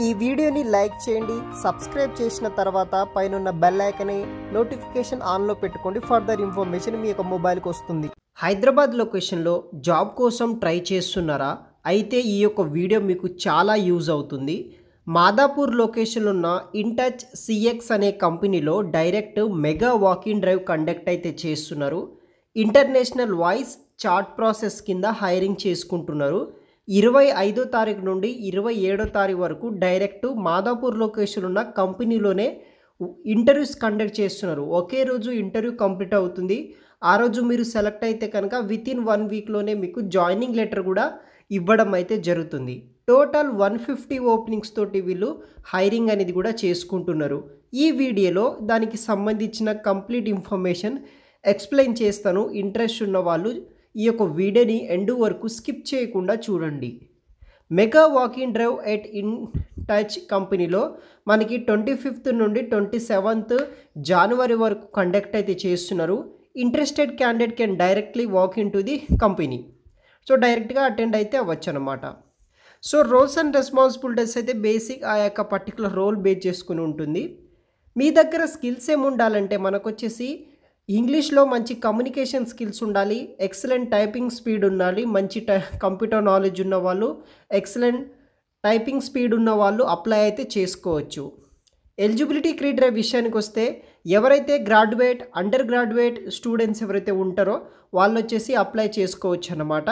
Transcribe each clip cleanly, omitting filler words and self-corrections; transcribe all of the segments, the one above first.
ఈ వీడియోని లైక్ చేయండి, సబ్స్క్రైబ్ చేసిన తర్వాత పైన బెల్ ఐకాన్ని నోటిఫికేషన్ ఆన్లో పెట్టుకోండి. ఫర్దర్ ఇన్ఫర్మేషన్ మీ యొక్క మొబైల్కి వస్తుంది. హైదరాబాద్ లొకేషన్లో జాబ్ కోసం ట్రై చేస్తున్నారా? అయితే ఈ యొక్క వీడియో మీకు చాలా యూజ్ అవుతుంది. మాదాపూర్ లొకేషన్లో ఉన్న ఇన్టచ్ సిఎక్స్ అనే కంపెనీలో direct mega walking drive conduct అయితే చేస్తున్నారు. ఇంటర్నేషనల్ వాయిస్ చాట్ ప్రాసెస్ కింద హైరింగ్ చేసుకుంటున్నారు. 25వ తారీఖు నుండి 27వ తారీఖు వరకు డైరెక్ట్ మాదాపూర్ లొకేషన్ ఉన్న కంపెనీలోనే ఇంటర్వ్యూస్ కండక్ట్ చేస్తున్నారు. ఒకే రోజు ఇంటర్వ్యూ కంప్లీట్ అవుతుంది. ఆ రోజు మీరు సెలెక్ట్ అయితే కనుక వితిన్ 1 వీక్లోనే మీకు జాయినింగ్ లెటర్ కూడా ఇవ్వడం అయితే జరుగుతుంది. టోటల్ 150 ఓపెనింగ్స్ తోటి వీళ్ళు హైరింగ్ అనేది కూడా చేసుకుంటున్నారు. ఈ వీడియోలో దానికి సంబంధించిన కంప్లీట్ ఇన్ఫర్మేషన్ ఎక్స్ప్లెయిన్ చేస్తాను. ఇంట్రెస్ట్ ఉన్న వాళ్ళు ఈ యొక్క వీడియోని ఎండ్ వరకు స్కిప్ చేయకుండా చూడండి. Mega walking drive at in touch కంపెనీలో మనకి 25th నుండి 27th జనవరి వరకు కండక్ట్ అయితే చేస్తున్నారు. Interested candidate can directly walk in to the company. So డైరెక్ట్గా అటెండ్ అయితే అవ్వచ్చు అనమాట. సో రోల్స్ అండ్ రెస్పాన్సిబిలిటీస్ అయితే బేసిక్ ఆ యొక్క పర్టికులర్ రోల్ బేస్ చేసుకుని ఉంటుంది. మీ దగ్గర స్కిల్స్ ఏమి ఉండాలంటే మనకు వచ్చేసి ఇంగ్లీష్లో మంచి కమ్యూనికేషన్ స్కిల్స్ ఉండాలి, ఎక్సలెంట్ టైపింగ్ స్పీడ్ ఉండాలి, మంచి కంప్యూటర్ నాలెడ్జ్ ఉన్న వాళ్ళు, ఎక్సలెంట్ టైపింగ్ స్పీడ్ ఉన్న వాళ్ళు అప్లై అయితే చేసుకోవచ్చు. ఎలిజిబిలిటీ క్రైటీరియా విషయానికి వస్తే ఎవరైతే గ్రాడ్యుయేట్, అండర్ గ్రాడ్యుయేట్ స్టూడెంట్స్ ఎవరైతే ఉంటారో వాళ్ళు వచ్చేసి అప్లై చేసుకోవచ్చు అన్నమాట.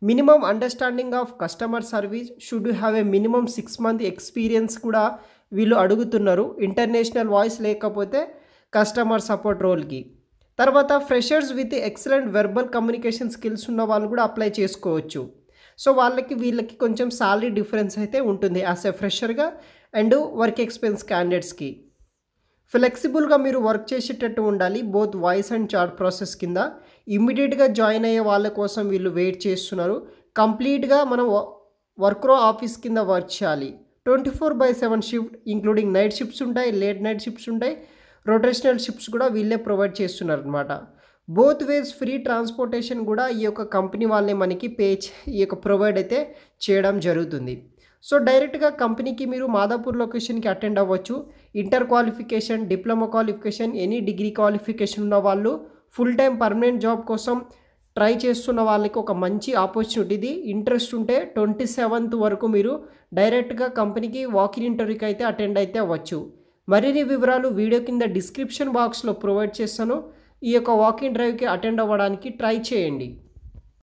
Minimum understanding of customer service, should you have a minimum 6 month experience కూడా వీళ్ళు అడుగుతున్నారు. ఇంటర్నేషనల్ వాయిస్ లేకపోతే కస్టమర్ సపోర్ట్ రోల్కి. తర్వాత freshers with excellent verbal communication skills ఉన్న వాళ్ళు కూడా అప్లై చేసుకోవచ్చు. సో వీళ్ళకి కొంచెం సాలరీ డిఫరెన్స్ అయితే ఉంటుంది యాజ్ ఎ ఫ్రెషర్గా అండ్ వర్క్ ఎక్స్పీరియన్స్ క్యాండిడేట్స్కి. ఫ్లెక్సిబుల్గా మీరు వర్క్ చేసేటట్టు ఉండాలి. Both voice and chat process కింద ఇమ్మీడియట్గా జాయిన్ అయ్యే వాళ్ళ కోసం వీళ్ళు వెయిట్ చేస్తున్నారు. కంప్లీట్గా మనం వర్క్ ఆఫీస్ కింద వర్క్ చేయాలి. 24/7 షిఫ్ట్ ఇంక్లూడింగ్ నైట్ షిఫ్ట్స్ ఉంటాయి, లేట్ నైట్ షిఫ్ట్స్ ఉంటాయి, రొటేషనల్ షిఫ్ట్స్ కూడా వీళ్ళే ప్రొవైడ్ చేస్తున్నారు అనమాట. బోత్ వేస్ ఫ్రీ ట్రాన్స్పోర్టేషన్ కూడా ఈ యొక్క కంపెనీ వాళ్ళే మనకి ఈ యొక్క ప్రొవైడ్ అయితే చేయడం జరుగుతుంది. సో డైరెక్ట్గా కంపెనీకి మీరు మాదాపూర్ లొకేషన్కి అటెండ్ అవ్వచ్చు. Inter qualification, diploma qualification, any degree qualification ఉన్న వాళ్ళు, ఫుల్ టైం పర్మనెంట్ జాబ్ కోసం ట్రై చేస్తున్న వాళ్ళకి ఒక మంచి ఆపర్చునిటీ ఇది. ఇంట్రెస్ట్ ఉంటే 27th వరకు మీరు డైరెక్ట్గా కంపెనీకి వాకిన్ ఇంటర్వ్యూకి అయితే అటెండ్ అయితే అవ్వచ్చు. మరిన్ని వివరాలు వీడియో కింద డిస్క్రిప్షన్ బాక్స్లో ప్రొవైడ్ చేస్తాను. ఈ యొక్క వాకింగ్ డ్రైవ్కి అటెండ్ అవ్వడానికి ట్రై చేయండి.